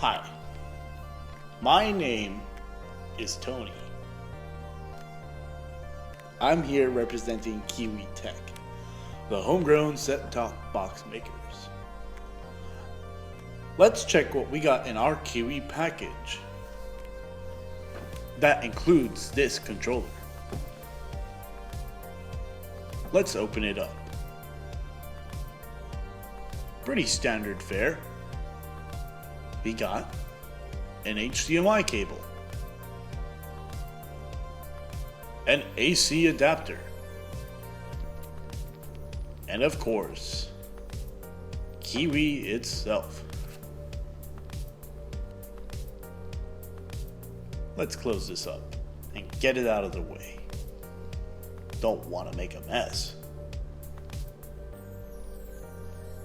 Hi, my name is Tony. I'm here representing Kiwi Tech, the homegrown set-top box makers. Let's check what we got in our Kiwi package. That includes this controller. Let's open it up. Pretty standard fare. We got an HDMI cable, an AC adapter, and of course, Kiwi itself. Let's close this up and get it out of the way. Don't want to make a mess.